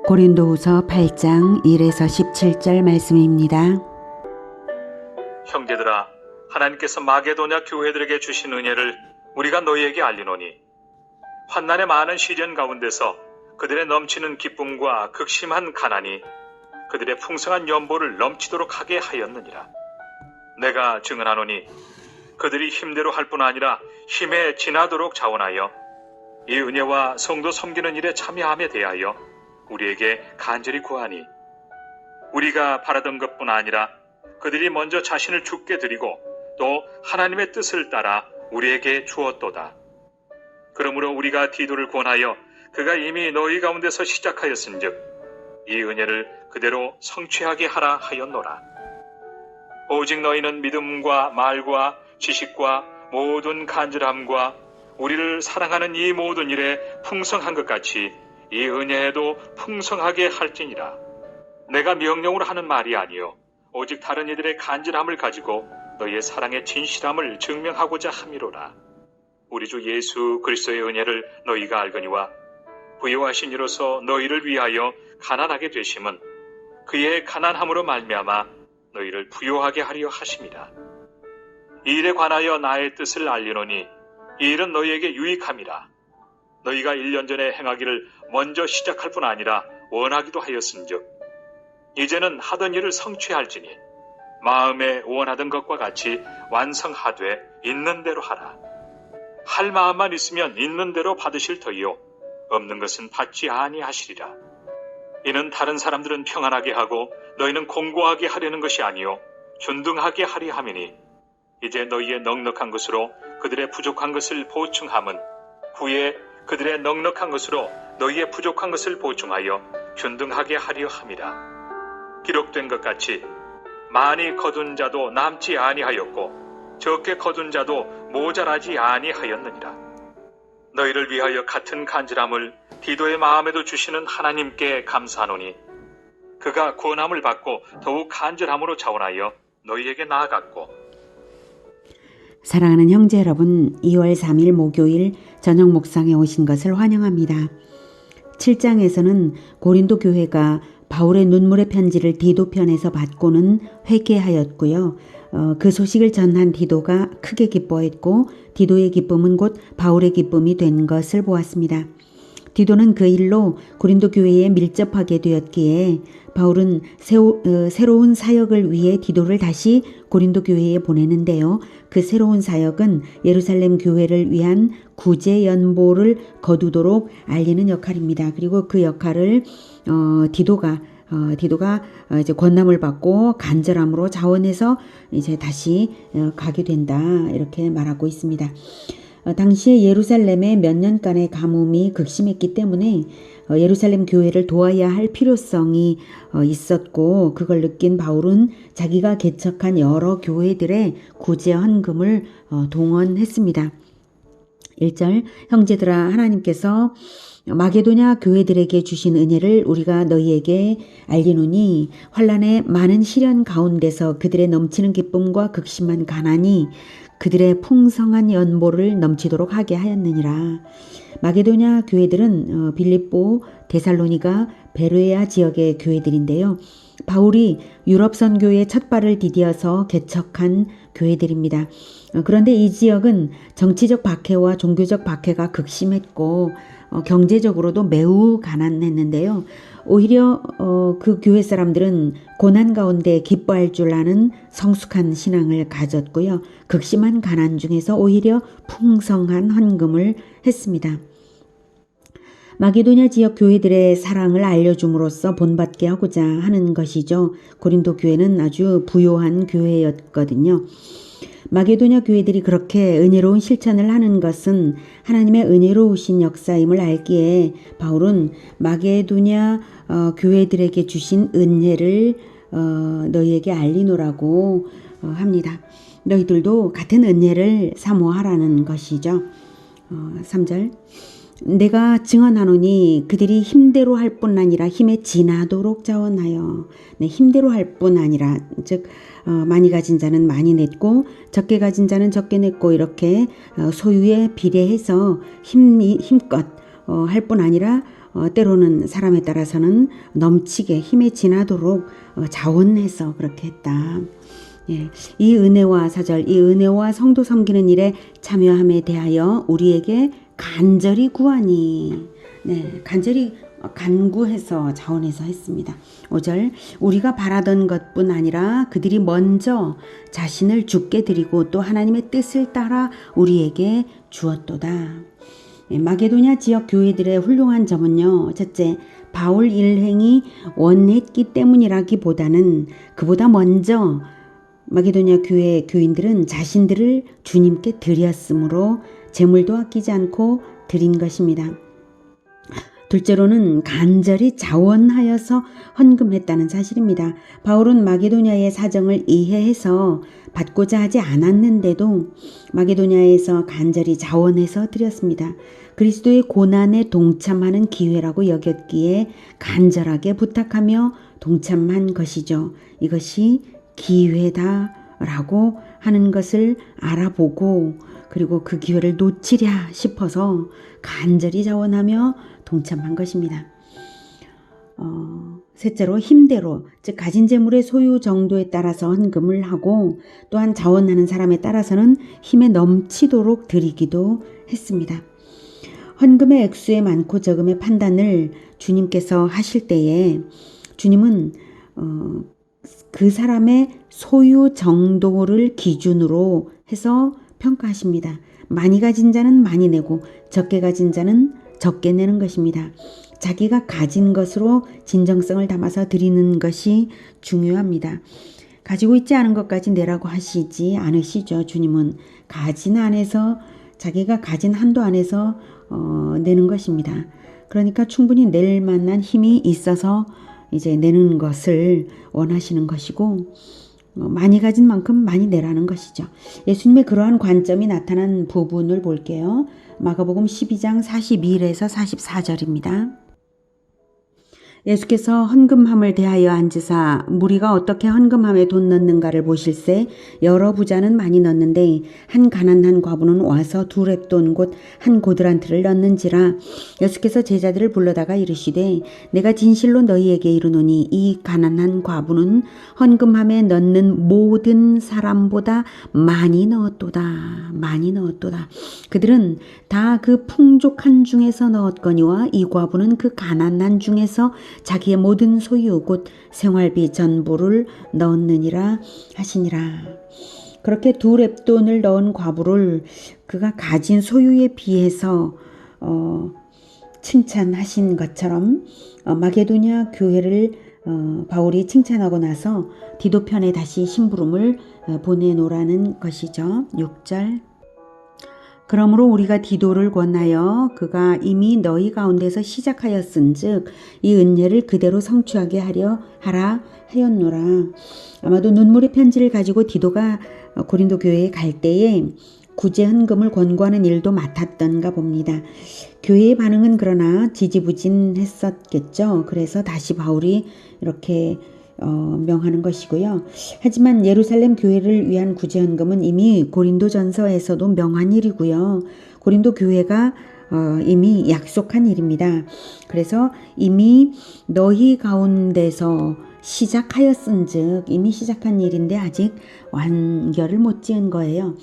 고린도후서 8장 1에서 17절 말씀입니다. 형제들아, 하나님께서 마게도냐 교회들에게 주신 은혜를 우리가 너희에게 알리노니, 환난의 많은 시련 가운데서 그들의 넘치는 기쁨과 극심한 가난이 그들의 풍성한 연보를 넘치도록 하게 하였느니라. 내가 증언하노니 그들이 힘대로 할 뿐 아니라 힘에 지나도록 자원하여 이 은혜와 성도 섬기는 일에 참여함에 대하여 우리에게 간절히 구하니, 우리가 바라던 것뿐 아니라 그들이 먼저 자신을 주께 드리고 또 하나님의 뜻을 따라 우리에게 주었도다. 그러므로 우리가 디도를 권하여 그가 이미 너희 가운데서 시작하였은즉 이 은혜를 그대로 성취하게 하라 하였노라. 오직 너희는 믿음과 말과 지식과 모든 간절함과 우리를 사랑하는 이 모든 일에 풍성한 것 같이 이 은혜에도 풍성하게 할지니라. 내가 명령으로 하는 말이 아니요 오직 다른 이들의 간절함을 가지고 너희의 사랑의 진실함을 증명하고자 함이로라. 우리 주 예수 그리스도의 은혜를 너희가 알거니와 부요하신 이로서 너희를 위하여 가난하게 되심은 그의 가난함으로 말미암아 너희를 부요하게 하려 하심이라. 이 일에 관하여 나의 뜻을 알리노니 이 일은 너희에게 유익함이라. 너희가 1년 전에 행하기를 먼저 시작할 뿐 아니라 원하기도 하였은즉 이제는 하던 일을 성취할지니 마음에 원하던 것과 같이 완성하되 있는 대로 하라. 할 마음만 있으면 있는 대로 받으실 터이요 없는 것은 받지 아니하시리라. 이는 다른 사람들은 평안하게 하고 너희는 공고하게 하려는 것이 아니요 균등하게 하리 함이니, 이제 너희의 넉넉한 것으로 그들의 부족한 것을 보충함은 후에 그들의 넉넉한 것으로 너희의 부족한 것을 보충하여 균등하게 하려 함이라. 기록된 것 같이 많이 거둔 자도 남지 아니하였고 적게 거둔 자도 모자라지 아니하였느니라. 너희를 위하여 같은 간절함을 디도의 마음에도 주시는 하나님께 감사하노니 그가 권함을 받고 더욱 간절함으로 자원하여 너희에게 나아갔고. 사랑하는 형제 여러분, 2월 3일 목요일 저녁 묵상에 오신 것을 환영합니다. 7장에서는 고린도 교회가 바울의 눈물의 편지를 디도편에서 받고는 회개하였고요. 그 소식을 전한 디도가 크게 기뻐했고 디도의 기쁨은 곧 바울의 기쁨이 된 것을 보았습니다. 디도는 그 일로 고린도 교회에 밀접하게 되었기에 바울은 새로운 사역을 위해 디도를 다시 고린도 교회에 보내는데요. 그 새로운 사역은 예루살렘 교회를 위한 구제 연보를 거두도록 알리는 역할입니다. 그리고 그 역할을 디도가 이제 권함을 받고 간절함으로 자원해서 이제 다시 가게 된다, 이렇게 말하고 있습니다. 당시에 예루살렘에 몇 년간의 가뭄이 극심했기 때문에 예루살렘 교회를 도와야 할 필요성이 있었고, 그걸 느낀 바울은 자기가 개척한 여러 교회들의 구제 헌금을 동원했습니다. 1절, 형제들아, 하나님께서 마게도냐 교회들에게 주신 은혜를 우리가 너희에게 알리노니 환난의 많은 시련 가운데서 그들의 넘치는 기쁨과 극심한 가난이 그들의 풍성한 연보를 넘치도록 하게 하였느니라. 마게도냐 교회들은 빌립보, 데살로니가, 베르야 지역의 교회들인데요. 바울이 유럽 선교의 첫 발을 디디어서 개척한 교회들입니다. 그런데 이 지역은 정치적 박해와 종교적 박해가 극심했고 경제적으로도 매우 가난했는데요. 오히려 그 교회 사람들은 고난 가운데 기뻐할 줄 아는 성숙한 신앙을 가졌고요. 극심한 가난 중에서 오히려 풍성한 헌금을 했습니다. 마게도냐 지역 교회들의 사랑을 알려줌으로써 본받게 하고자 하는 것이죠. 고린도 교회는 아주 부요한 교회였거든요. 마게도냐 교회들이 그렇게 은혜로운 실천을 하는 것은 하나님의 은혜로우신 역사임을 알기에 바울은 마게도냐 교회들에게 주신 은혜를 너희에게 알리노라고 합니다. 너희들도 같은 은혜를 사모하라는 것이죠. 3절, 내가 증언하노니 그들이 힘대로 할 뿐 아니라 힘에 지나도록 자원하여. 힘대로 할 뿐 아니라, 즉 많이 가진 자는 많이 냈고 적게 가진 자는 적게 냈고, 이렇게 소유에 비례해서 힘껏 할 뿐 아니라 때로는 사람에 따라서는 넘치게 힘에 지나도록 자원해서 그렇게 했다. 예, 이 은혜와 사절, 이 은혜와 성도 섬기는 일에 참여함에 대하여 우리에게 간절히 구하니, 네, 간절히 간구해서 자원해서 했습니다. 5절, 우리가 바라던 것뿐 아니라 그들이 먼저 자신을 주께 드리고 또 하나님의 뜻을 따라 우리에게 주었도다. 마게도냐 지역 교회들의 훌륭한 점은요, 첫째, 바울 일행이 원했기 때문이라기보다는 그보다 먼저 마게도냐 교회 교인들은 자신들을 주님께 드렸으므로 재물도 아끼지 않고 드린 것입니다. 둘째로는 간절히 자원하여서 헌금했다는 사실입니다. 바울은 마게도냐의 사정을 이해해서 받고자 하지 않았는데도 마게도냐에서 간절히 자원해서 드렸습니다. 그리스도의 고난에 동참하는 기회라고 여겼기에 간절하게 부탁하며 동참한 것이죠. 이것이 기회다라고 하는 것을 알아보고 그리고 그 기회를 놓치랴 싶어서 간절히 자원하며 동참한 것입니다. 셋째로 힘대로, 즉 가진 재물의 소유 정도에 따라서 헌금을 하고 또한 자원하는 사람에 따라서는 힘에 넘치도록 드리기도 했습니다. 헌금의 액수의 많고 적음의 판단을 주님께서 하실 때에 주님은 그 사람의 소유 정도를 기준으로 해서 평가하십니다. 많이 가진 자는 많이 내고 적게 가진 자는 적게 내는 것입니다. 자기가 가진 것으로 진정성을 담아서 드리는 것이 중요합니다. 가지고 있지 않은 것까지 내라고 하시지 않으시죠. 주님은 가진 안에서 자기가 가진 한도 안에서 내는 것입니다. 그러니까 충분히 낼 만한 힘이 있어서 이제 내는 것을 원하시는 것이고 많이 가진 만큼 많이 내라는 것이죠. 예수님의 그러한 관점이 나타난 부분을 볼게요. 마가복음 12장 42절에서 44절입니다. 예수께서 헌금함을 대하여 앉으사 무리가 어떻게 헌금함에 돈 넣는가를 보실세 여러 부자는 많이 넣는데 한 가난한 과부는 와서 2렙돈 곧 한 고드란트를 넣는지라. 예수께서 제자들을 불러다가 이르시되 내가 진실로 너희에게 이르노니 이 가난한 과부는 헌금함에 넣는 모든 사람보다 많이 넣었도다. 많이 넣었도다. 그들은 다 그 풍족한 중에서 넣었거니와 이 과부는 그 가난한 중에서 자기의 모든 소유 곧 생활비 전부를 넣었느니라 하시니라. 그렇게 2렙돈을 넣은 과부를 그가 가진 소유에 비해서 칭찬하신 것처럼 마게도냐 교회를 바울이 칭찬하고 나서 디도편에 다시 심부름을 보내노라는 것이죠. 6절, 그러므로 우리가 디도를 권하여 그가 이미 너희 가운데서 시작하였은즉 이 은혜를 그대로 성취하게 하라 하였노라. 아마도 눈물의 편지를 가지고 디도가 고린도 교회에 갈 때에 구제 헌금을 권고하는 일도 맡았던가 봅니다. 교회의 반응은 그러나 지지부진했었겠죠. 그래서 다시 바울이 이렇게 명하는 것이고요. 하지만 예루살렘 교회를 위한 구제헌금은 이미 고린도전서에서도 명한 일이고요. 고린도 교회가 이미 약속한 일입니다. 그래서 이미 너희 가운데서 시작하였은즉 이미 시작한 일인데 아직 완결을 못 지은 거예요.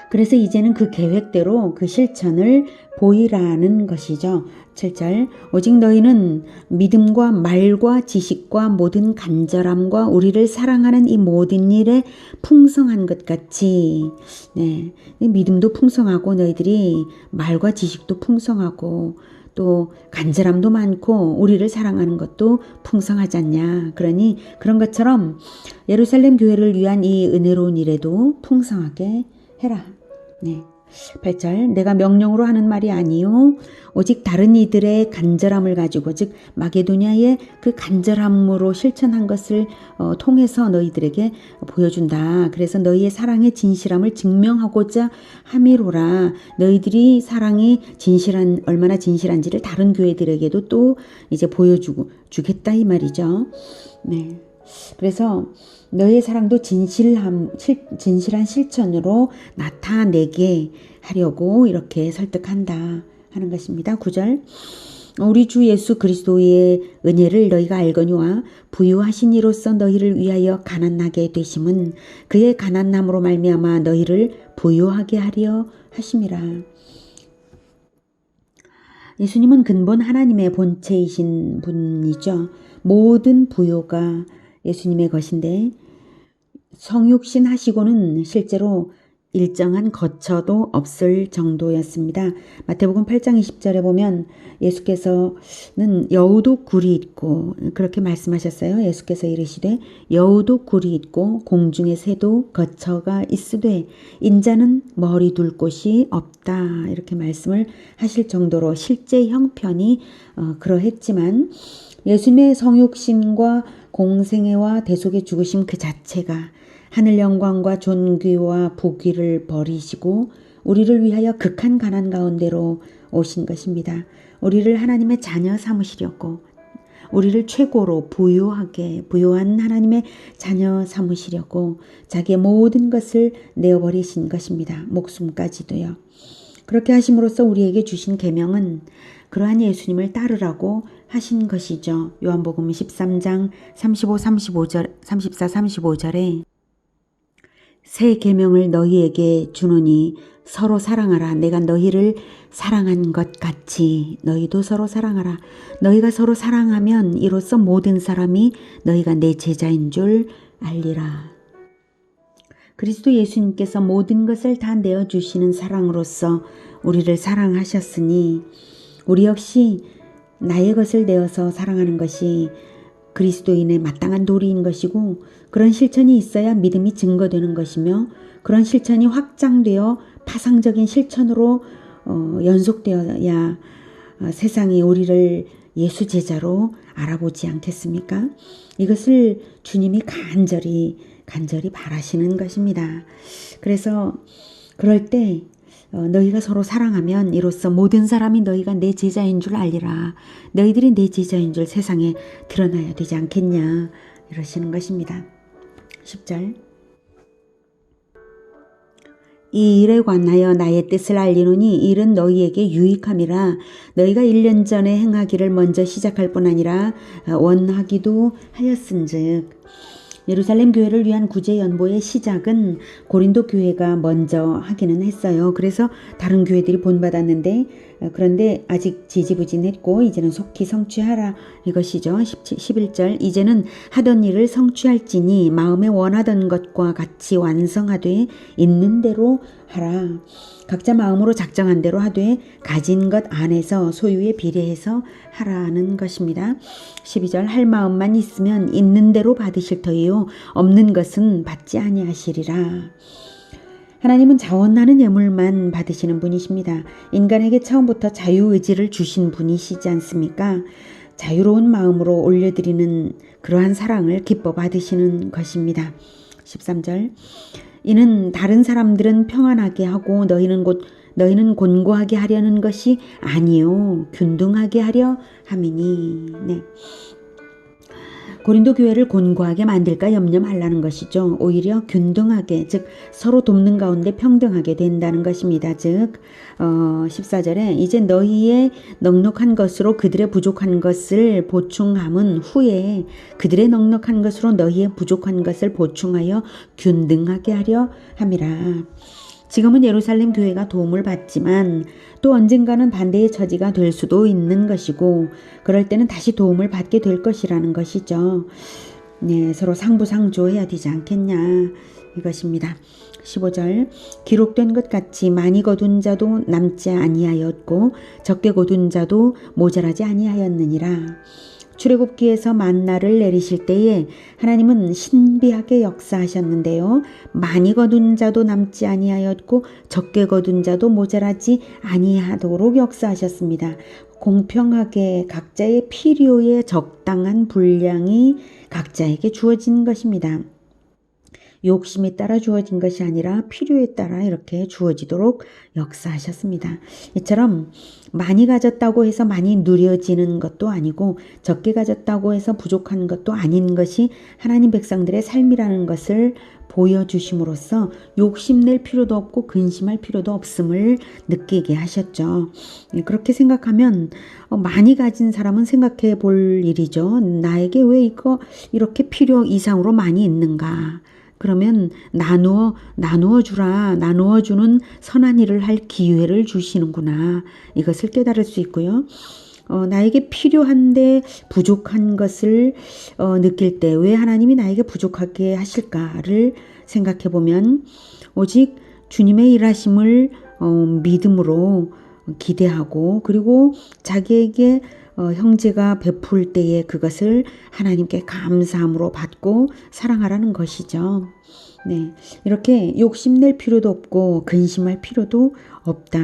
그래서 이제는 그 계획대로 그 실천을 보이라는 것이죠. 7절, 오직 너희는 믿음과 말과 지식과 모든 간절함과 우리를 사랑하는 이 모든 일에 풍성한 것 같이, 네, 믿음도 풍성하고 너희들이 말과 지식도 풍성하고 또 간절함도 많고 우리를 사랑하는 것도 풍성하지 않냐. 그러니 그런 것처럼 예루살렘 교회를 위한 이 은혜로운 일에도 풍성하게 해라. 네. 8절, 내가 명령으로 하는 말이 아니요 오직 다른 이들의 간절함을 가지고 즉 마게도냐의 그 간절함으로 실천한 것을 통해서 너희들에게 보여준다. 그래서 너희의 사랑의 진실함을 증명하고자 함이로라. 너희들이 사랑이 얼마나 진실한지를 다른 교회들에게도 또 이제 보여주겠다 이 말이죠. 네. 그래서 너의 사랑도 진실한 실천으로 나타내게 하려고 이렇게 설득한다 하는 것입니다. 9절 우리 주 예수 그리스도의 은혜를 너희가 알거니와 부유하신 이로써 너희를 위하여 가난하게 되심은 그의 가난함으로 말미암아 너희를 부유하게 하려 하심이라. 예수님은 근본 하나님의 본체이신 분이죠. 모든 부요가 예수님의 것인데 성육신 하시고는 실제로 일정한 거처도 없을 정도였습니다. 마태복음 8장 20절에 보면 예수께서는 여우도 굴이 있고 그렇게 말씀하셨어요. 예수께서 이르시되 여우도 굴이 있고 공중의 새도 거처가 있으되 인자는 머리 둘 곳이 없다 이렇게 말씀을 하실 정도로 실제 형편이 그러했지만 예수님의 성육신과 공생애와 대속의 죽으심 그 자체가 하늘 영광과 존귀와 부귀를 버리시고 우리를 위하여 극한 가난 가운데로 오신 것입니다. 우리를 하나님의 자녀 삼으시려고 우리를 최고로 부요한 하나님의 자녀 삼으시려고 자기의 모든 것을 내어버리신 것입니다. 목숨까지도요. 그렇게 하심으로써 우리에게 주신 계명은 그러한 예수님을 따르라고 하신 것이죠. 요한복음 13장 34, 35절에 새 계명을 너희에게 주노니 서로 사랑하라. 내가 너희를 사랑한 것 같이 너희도 서로 사랑하라. 너희가 서로 사랑하면 이로써 모든 사람이 너희가 내 제자인 줄 알리라. 그리스도 예수님께서 모든 것을 다 내어주시는 사랑으로서 우리를 사랑하셨으니 우리 역시 나의 것을 내어서 사랑하는 것이 그리스도인의 마땅한 도리인 것이고 그런 실천이 있어야 믿음이 증거되는 것이며 그런 실천이 확장되어 파상적인 실천으로 연속되어야 세상이 우리를 예수 제자로 알아보지 않겠습니까? 이것을 주님이 간절히 바라시는 것입니다. 그래서 그럴 때 너희가 서로 사랑하면 이로써 모든 사람이 너희가 내 제자인 줄 알리라. 너희들이 내 제자인 줄 세상에 드러나야 되지 않겠냐 이러시는 것입니다. 10절 이 일에 관하여 나의 뜻을 알리노니 이 일은 너희에게 유익함이라. 너희가 1년 전에 행하기를 먼저 시작할 뿐 아니라 원하기도 하였은즉. 예루살렘 교회를 위한 구제 연보의 시작은 고린도 교회가 먼저 하기는 했어요. 그래서 다른 교회들이 본받았는데 그런데 아직 지지부진했고 이제는 속히 성취하라 이것이죠. 11절 이제는 하던 일을 성취할지니 마음에 원하던 것과 같이 완성하되 있는 대로 하라. 각자 마음으로 작정한 대로 하되 가진 것 안에서 소유에 비례해서 하라는 것입니다. 12절 할 마음만 있으면 있는 대로 받으실 터이요 없는 것은 받지 아니하시리라. 하나님은 자원하는 예물만 받으시는 분이십니다. 인간에게 처음부터 자유의지를 주신 분이시지 않습니까? 자유로운 마음으로 올려드리는 그러한 사랑을 기뻐 받으시는 것입니다. 13절 이는 다른 사람들은 평안하게 하고 너희는 곤고하게 하려는 것이 아니요 균등하게 하려 함이니. 네. 고린도 교회를 곤고하게 만들까 염려하라는 것이죠. 오히려 균등하게 즉 서로 돕는 가운데 평등하게 된다는 것입니다. 즉 14절에 이제 너희의 넉넉한 것으로 그들의 부족한 것을 보충함은 후에 그들의 넉넉한 것으로 너희의 부족한 것을 보충하여 균등하게 하려 함이라. 지금은 예루살렘 교회가 도움을 받지만 또 언젠가는 반대의 처지가 될 수도 있는 것이고 그럴 때는 다시 도움을 받게 될 것이라는 것이죠. 네, 서로 상부상조해야 되지 않겠냐 이것입니다. 15절 기록된 것 같이 많이 거둔 자도 남지 아니하였고 적게 거둔 자도 모자라지 아니하였느니라. 출애굽기에서 만나를 내리실 때에 하나님은 신비하게 역사하셨는데요. 많이 거둔 자도 남지 아니하였고 적게 거둔 자도 모자라지 아니하도록 역사하셨습니다. 공평하게 각자의 필요에 적당한 분량이 각자에게 주어진 것입니다. 욕심에 따라 주어진 것이 아니라 필요에 따라 이렇게 주어지도록 역사하셨습니다. 이처럼 많이 가졌다고 해서 많이 누려지는 것도 아니고 적게 가졌다고 해서 부족한 것도 아닌 것이 하나님 백성들의 삶이라는 것을 보여주심으로써 욕심낼 필요도 없고 근심할 필요도 없음을 느끼게 하셨죠. 그렇게 생각하면 많이 가진 사람은 생각해 볼 일이죠. 나에게 왜 이거 이렇게 필요 이상으로 많이 있는가? 그러면 나누어 주라. 나누어 주는 선한 일을 할 기회를 주시는구나. 이것을 깨달을 수 있고요. 나에게 필요한데 부족한 것을 느낄 때 왜 하나님이 나에게 부족하게 하실까를 생각해 보면 오직 주님의 일하심을 믿음으로 기대하고 그리고 자기에게 형제가 베풀 때에 그것을 하나님께 감사함으로 받고 사랑하라는 것이죠. 네, 이렇게 욕심낼 필요도 없고 근심할 필요도 없다.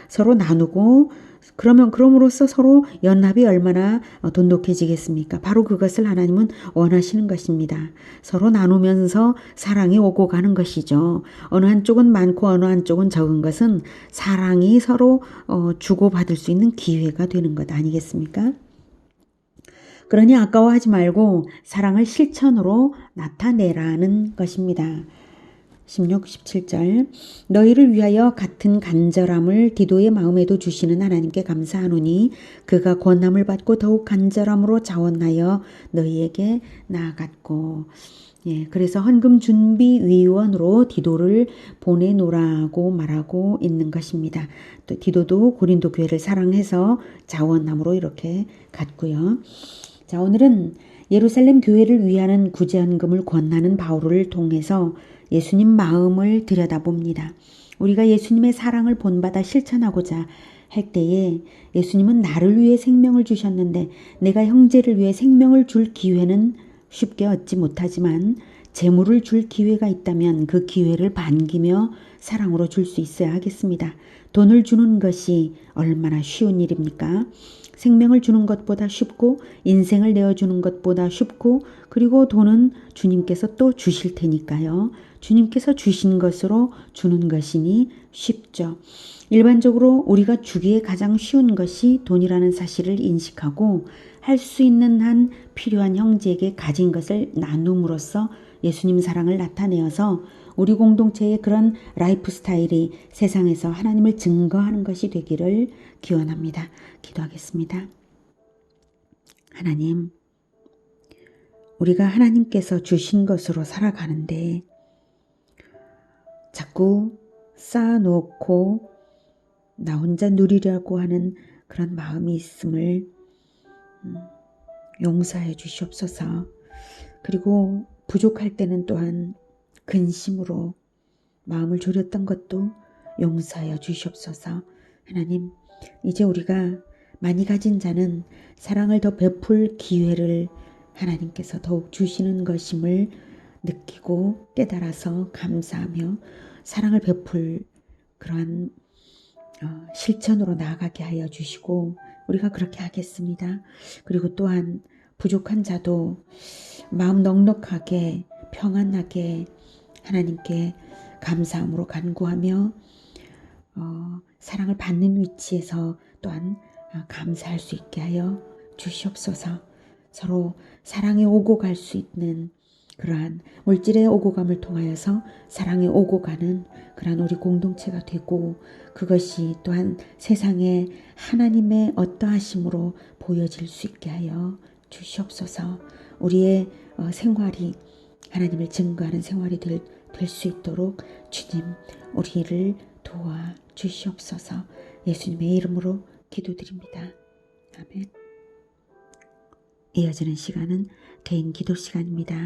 서로 나누고 그럼으로써 서로 연합이 얼마나 돈독해지겠습니까? 바로 그것을 하나님은 원하시는 것입니다. 서로 나누면서 사랑이 오고 가는 것이죠. 어느 한쪽은 많고 어느 한쪽은 적은 것은 사랑이 서로 주고받을 수 있는 기회가 되는 것 아니겠습니까? 그러니 아까워하지 말고 사랑을 실천으로 나타내라는 것입니다. 16, 17절 너희를 위하여 같은 간절함을 디도의 마음에도 주시는 하나님께 감사하노니 그가 권함을 받고 더욱 간절함으로 자원하여 너희에게 나아갔고 그래서 헌금 준비위원으로 디도를 보내노라고 말하고 있는 것입니다. 또 디도도 고린도 교회를 사랑해서 자원함으로 이렇게 갔고요. 자, 오늘은 예루살렘 교회를 위하는 구제헌금을 권하는 바울을 통해서 예수님 마음을 들여다봅니다. 우리가 예수님의 사랑을 본받아 실천하고자 할 때에 예수님은 나를 위해 생명을 주셨는데 내가 형제를 위해 생명을 줄 기회는 쉽게 얻지 못하지만 재물을 줄 기회가 있다면 그 기회를 반기며 사랑으로 줄 수 있어야 하겠습니다. 돈을 주는 것이 얼마나 쉬운 일입니까? 생명을 주는 것보다 쉽고 인생을 내어주는 것보다 쉽고 그리고 돈은 주님께서 또 주실 테니까요. 주님께서 주신 것으로 주는 것이니 쉽죠. 일반적으로 우리가 주기에 가장 쉬운 것이 돈이라는 사실을 인식하고 할 수 있는 한 필요한 형제에게 가진 것을 나눔으로써 예수님 사랑을 나타내어서 우리 공동체의 그런 라이프 스타일이 세상에서 하나님을 증거하는 것이 되기를 기원합니다. 기도하겠습니다. 하나님, 우리가 하나님께서 주신 것으로 살아가는데 자꾸 쌓아놓고 나 혼자 누리려고 하는 그런 마음이 있음을 용서해 주시옵소서. 그리고 부족할 때는 또한 근심으로 마음을 졸였던 것도 용서하여 주시옵소서. 하나님, 이제 우리가 많이 가진 자는 사랑을 더 베풀 기회를 하나님께서 더욱 주시는 것임을 느끼고 깨달아서 감사하며 사랑을 베풀 그러한 실천으로 나아가게 하여 주시고 우리가 그렇게 하겠습니다. 그리고 또한 부족한 자도 마음 넉넉하게 평안하게 하나님께 감사함으로 간구하며 사랑을 받는 위치에서 또한 감사할 수 있게 하여 주시옵소서. 서로 사랑이 오고 갈 수 있는 그러한 물질의 오고 감을 통하여서 사랑이 오고 가는 그러한 우리 공동체가 되고 그것이 또한 세상에 하나님의 어떠하심으로 보여질 수 있게 하여 주시옵소서. 우리의 생활이 하나님을 증거하는 생활이 될 수 있도록 주님 우리를 도와 주시옵소서. 예수님의 이름으로 기도드립니다. 아멘. 이어지는 시간은 개인 기도 시간입니다.